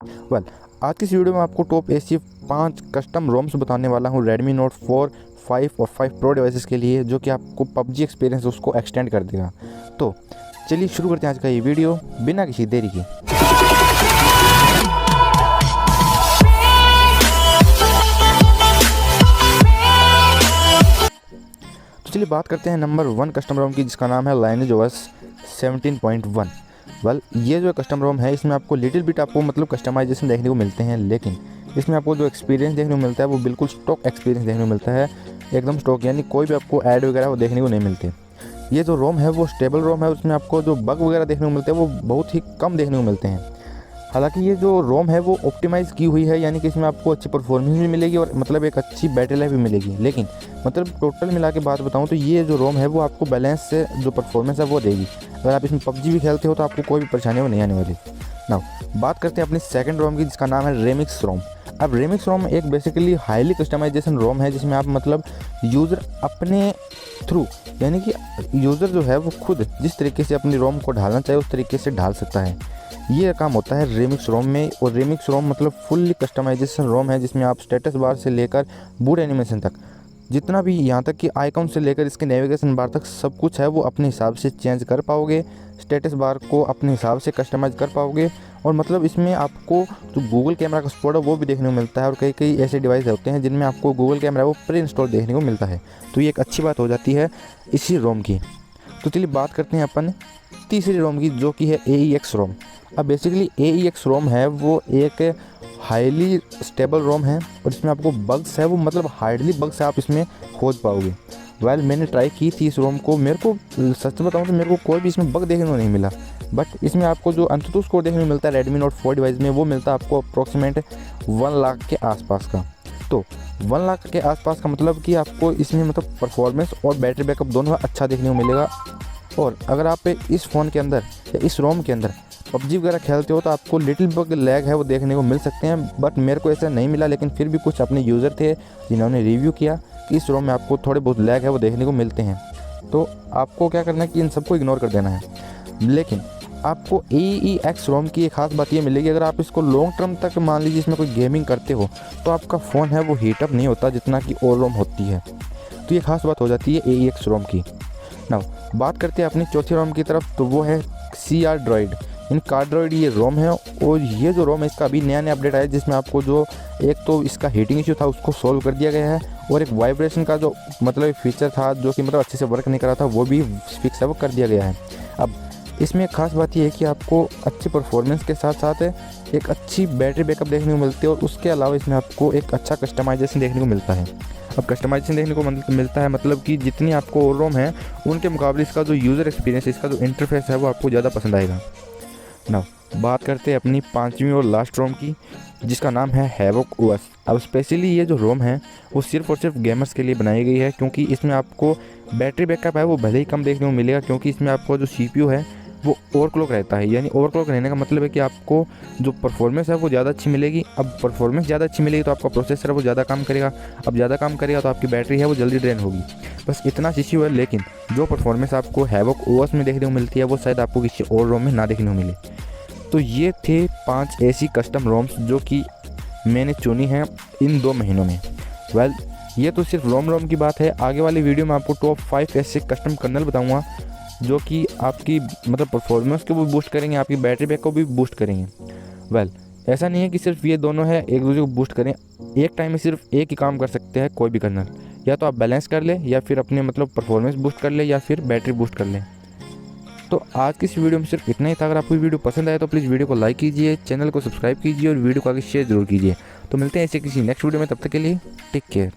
Well, आज की इस वीडियो में आपको टॉप ऐसी 5 कस्टम रोम्स बताने वाला हूँ Redmi Note 4, 5 और 5 Pro डिवाइसेस के लिए, जो कि आपको PUBG एक्सपीरियंस उसको एक्सटेंड कर देगा। तो चलिए शुरू करते हैं आज का ये वीडियो बिना किसी देरी के। तो चलिए बात करते हैं नंबर 1 कस्टम रोम की, जिसका नाम है Lineage OS 17.1। वेल, ये जो कस्टम रोम है इसमें आपको लिटिल बिट आपको मतलब कस्टमाइजेशन देखने को मिलते हैं, लेकिन इसमें आपको जो एक्सपीरियंस देखने को मिलता है वो बिल्कुल स्टॉक एक्सपीरियंस देखने को मिलता है, एकदम स्टॉक, यानी कोई भी आपको ऐड वगैरह वो देखने को नहीं मिलते। ये जो रोम है वो स्टेबल रोम है, उसमें आपको जो बग वगैरह देखने को मिलते हैं वो बहुत ही कम देखने को मिलते हैं। हालांकि ये जो रोम है वो ऑप्टिमाइज़ की हुई है, यानी कि इसमें आपको अच्छी परफॉर्मेंस भी मिलेगी और मतलब एक अच्छी बैटरी लाइफ भी मिलेगी, लेकिन मतलब टोटल मिला के बात बताऊं तो ये जो रोम है वो आपको बैलेंस से जो परफॉर्मेंस है वो देगी। अगर आप इसमें PUBG भी खेलते हो तो आपको कोई भी परेशानी वो नहीं आने वाली। नाउ बात करते हैं अपनी सेकंड रोम की, जिसका नाम है रेमिक्स रोम। अब रेमिक्स रोम एक बेसिकली हाईली कस्टमाइजेशन रोम है, जिसमें आप मतलब यूज़र अपने थ्रू, यानी कि यूज़र जो है वो खुद जिस तरीके से अपनी रोम को ढालना चाहे उस तरीके से ढाल सकता है। ये काम होता है रेमिक्स रोम में। और रेमिक्स रोम मतलब फुल्ली कस्टमाइजेशन रोम है, जिसमें आप स्टेटस बार से लेकर बूट एनिमेशन तक, जितना भी यहाँ तक कि आइकॉन से लेकर इसके नेविगेशन बार तक सब कुछ है वो अपने हिसाब से चेंज कर पाओगे। स्टेटस बार को अपने हिसाब से कस्टमाइज़ कर पाओगे। और मतलब इसमें आपको जो गूगल कैमरा का सपोर्ट है वो भी देखने को मिलता है, और कई कई ऐसे डिवाइस होते हैं जिनमें आपको गूगल कैमरा वो प्री इंस्टॉल देखने को मिलता है। तो ये एक अच्छी बात हो जाती है इसी रोम की। तो चलिए बात करते हैं अपन तीसरी रोम की, जो कि है AEX रोम। अब बेसिकली AEX रोम है वो एक हाईली स्टेबल रोम है, और इसमें आपको बग्स है वो मतलब हार्डली बग्स आप इसमें खोज पाओगे। वेल, मैंने ट्राई की थी इस रोम को, मेरे को सच बताऊं तो मेरे को कोई भी इसमें बग देखने को नहीं मिला। बट इसमें आपको जो AnTuTu स्कोर देखने को मिलता है Redmi Note 4 डिवाइस में, वो मिलता है आपको अप्रॉक्सीमेट 1 लाख के आसपास का। तो 1 लाख के आसपास का मतलब कि आपको इसमें मतलब परफॉर्मेंस और बैटरी बैकअप दोनों अच्छा देखने को मिलेगा। और अगर आप इस फ़ोन के अंदर या इस रोम के अंदर PUBG वगैरह खेलते हो तो आपको लिटिल बग लैग है वो देखने को मिल सकते हैं, बट मेरे को ऐसा नहीं मिला। लेकिन फिर भी कुछ अपने यूज़र थे जिन्होंने रिव्यू किया कि इस रोम में आपको थोड़े बहुत लैग है वो देखने को मिलते हैं। तो आपको क्या करना है कि इन सबको इग्नोर कर देना है। लेकिन आपको AEX रोम की एक खास बात ये मिलेगी, अगर आप इसको लॉन्ग टर्म तक मान लीजिए इसमें कोई गेमिंग करते हो तो आपका फ़ोन है वो हीटअप नहीं होता जितना कि और रोम होती है। तो ये खास बात हो जाती है AEX रोम की। नाउ बात करते हैं अपनी चौथी रोम की तरफ, तो वो है CR ड्रॉइड। इन कार ड्रॉइड ये रोम है, और ये जो रोम है इसका अभी नया अपडेट आया है, जिसमें आपको जो एक तो इसका हीटिंग इशू था उसको सोल्व कर दिया गया है, और एक वाइब्रेशन का जो मतलब फीचर था जो कि मतलब अच्छे से वर्क नहीं कर रहा था वो भी फिक्स है वो कर दिया गया है। अब इसमें एक खास बात ये है कि आपको अच्छी परफॉर्मेंस के साथ साथ एक अच्छी बैटरी बैकअप देखने को मिलती है, और उसके अलावा इसमें आपको एक अच्छा कस्टमाइजेशन देखने को मिलता है। अब कस्टमाइजेशन देखने को मिलता है मतलब कि जितनी आपको और रोम है उनके मुकाबले इसका जो यूज़र एक्सपीरियंस, इसका जो इंटरफेस है वो आपको ज़्यादा पसंद आएगा। नाउ बात करते हैं अपनी पांचवी और लास्ट रोम की, जिसका नाम है हैवोक OS। अब स्पेशली ये जो रोम है वो सिर्फ और सिर्फ गेमर्स के लिए बनाई गई है, क्योंकि इसमें आपको बैटरी बैकअप है वो भले ही कम देखने को मिलेगा, क्योंकि इसमें आपको जो CPU है वो ओवरक्लॉक रहता है। यानी ओवरक्लॉक रहने का मतलब है कि आपको जो परफॉर्मेंस है वो ज़्यादा अच्छी मिलेगी। अब परफॉर्मेंस ज़्यादा अच्छी मिलेगी तो आपका प्रोसेसर है वो ज़्यादा काम करेगा। अब ज़्यादा काम करेगा तो आपकी बैटरी है वो जल्दी ड्रेन होगी। बस इतना इश्यू है, लेकिन जो परफॉर्मेंस आपको हैवोक OS में देखने को मिलती है वो शायद आपको किसी और रोम में ना देखने को मिले। तो ये थे 5 ऐसी कस्टम रोम्स जो कि मैंने चुनी है इन 2 महीनों में। वेल, ये तो सिर्फ रोम की बात है। आगे वाली वीडियो में आपको टॉप 5 ऐसे कस्टम कर्नल बताऊंगा जो कि आपकी मतलब परफॉर्मेंस को भी बूस्ट करेंगे, आपकी बैटरी बैक को भी बूस्ट करेंगे। वेल, ऐसा नहीं है कि सिर्फ ये दोनों है एक दूसरे को बूस्ट करें, एक टाइम में सिर्फ एक ही काम कर सकते हैं कोई भी कर्नल। या तो आप बैलेंस कर ले, या फिर अपने मतलब परफॉर्मेंस बूस्ट कर ले, या फिर बैटरी बूस्ट कर ले। तो आज की इस वीडियो में सिर्फ इतना ही था। अगर आपको वीडियो पसंद आए तो प्लीज़ वीडियो को लाइक कीजिए, चैनल को सब्सक्राइब कीजिए और वीडियो को आगे शेयर जरूर कीजिए। तो मिलते हैं ऐसे किसी नेक्स्ट वीडियो में, तब तक के लिए टेक केयर।